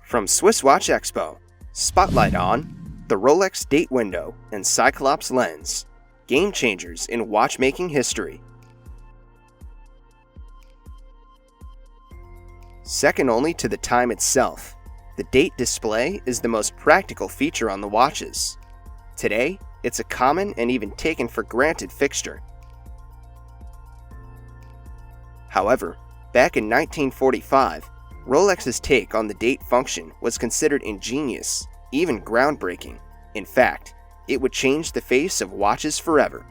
From SwissWatchExpo, spotlight on the Rolex date window and Cyclops Lens, game changers in watchmaking history. Second only to the time itself, the date display is the most practical feature on the watches. Today, it's a common and even taken for granted fixture. However, back in 1945, Rolex's take on the date function was considered ingenious, even groundbreaking. In fact, it would change the face of watches forever.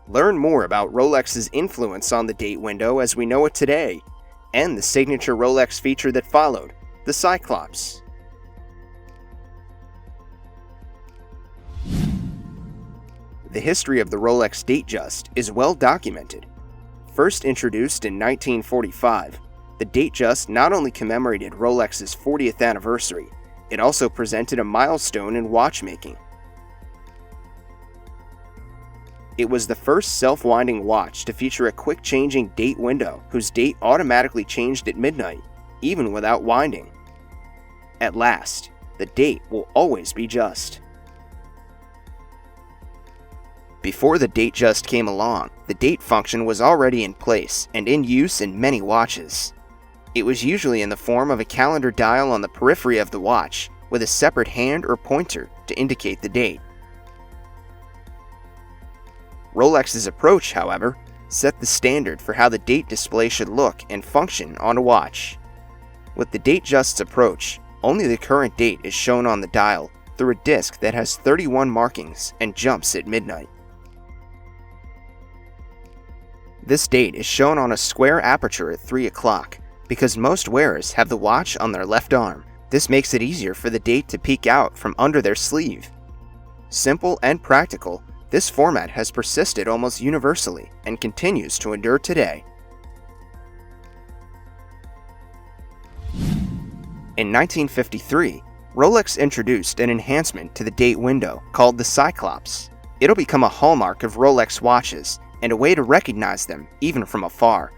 Learn more about Rolex's influence on the date window as we know it today, and the signature Rolex feature that followed, the Cyclops. The history of the Rolex Datejust is well documented. First introduced in 1945, the Datejust not only commemorated Rolex's 40th anniversary, it also presented a milestone in watchmaking. It was the first self-winding watch to feature a quick-changing date window whose date automatically changed at midnight, even without winding. At last, the date will always be just. Before the Datejust came along, the date function was already in place and in use in many watches. It was usually in the form of a calendar dial on the periphery of the watch, with a separate hand or pointer to indicate the date. Rolex's approach, however, set the standard for how the date display should look and function on a watch. With the Datejust's approach, only the current date is shown on the dial through a disc that has 31 markings and jumps at midnight. This date is shown on a square aperture at 3 o'clock because most wearers have the watch on their left arm. This makes it easier for the date to peek out from under their sleeve. Simple and practical, this format has persisted almost universally and continues to endure today. In 1953, Rolex introduced an enhancement to the date window called the Cyclops. It'll become a hallmark of Rolex watches and a way to recognize them even from afar.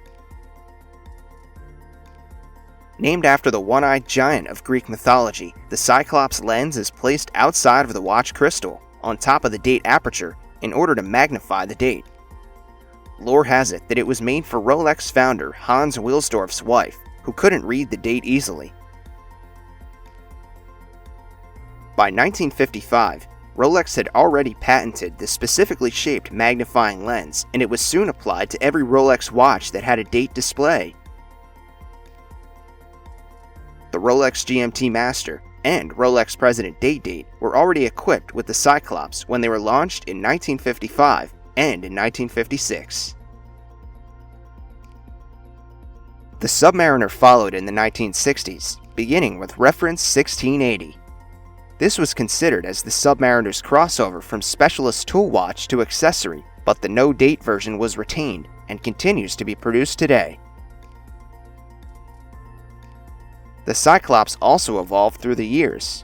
Named after the one-eyed giant of Greek mythology, the Cyclops lens is placed outside of the watch crystal, on top of the date aperture, in order to magnify the date. Lore has it that it was made for Rolex founder Hans Wilsdorf's wife, who couldn't read the date easily. By 1955, Rolex had already patented the specifically shaped magnifying lens, and it was soon applied to every Rolex watch that had a date display. The Rolex GMT Master and Rolex President Date were already equipped with the Cyclops when they were launched in 1955 and in 1956. The Submariner followed in the 1960s, beginning with reference 1680. This was considered as the Submariner's crossover from specialist tool watch to accessory, but the no-date version was retained and continues to be produced today. The Cyclops also evolved through the years.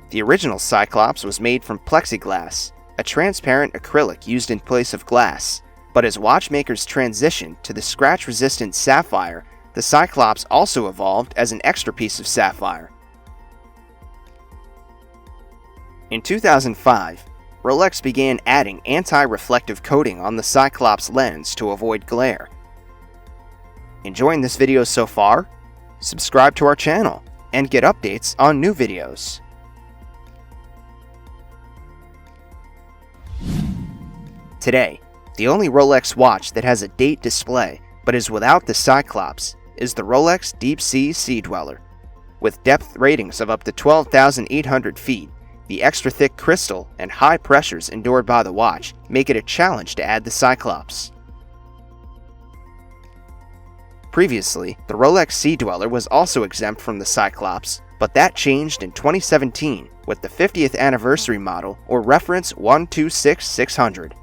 The original Cyclops was made from plexiglass, a transparent acrylic used in place of glass, but as watchmakers transitioned to the scratch-resistant sapphire, the Cyclops also evolved as an extra piece of sapphire. In 2005, Rolex began adding anti-reflective coating on the Cyclops lens to avoid glare. Enjoying this video so far? Subscribe to our channel and get updates on new videos. Today, the only Rolex watch that has a date display but is without the Cyclops is the Rolex Deep Sea Dweller. With depth ratings of up to 12,800 feet, the extra thick crystal and high pressures endured by the watch make it a challenge to add the Cyclops. Previously, the Rolex Sea Dweller was also exempt from the Cyclops, but that changed in 2017 with the 50th anniversary model or reference 126600.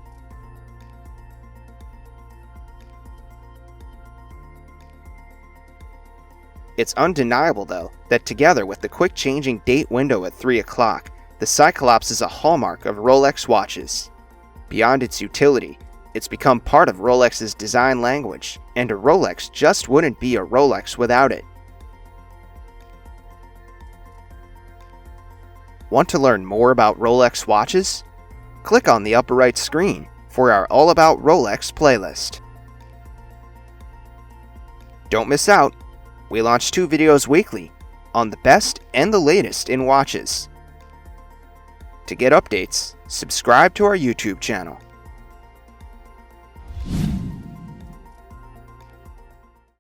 It's undeniable, though, that together with the quick-changing date window at 3 o'clock, the Cyclops is a hallmark of Rolex watches. Beyond its utility, it's become part of Rolex's design language, and a Rolex just wouldn't be a Rolex without it. Want to learn more about Rolex watches? Click on the upper right screen for our All About Rolex playlist. Don't miss out! We launch 2 videos weekly on the best and the latest in watches. To get updates, subscribe to our YouTube channel.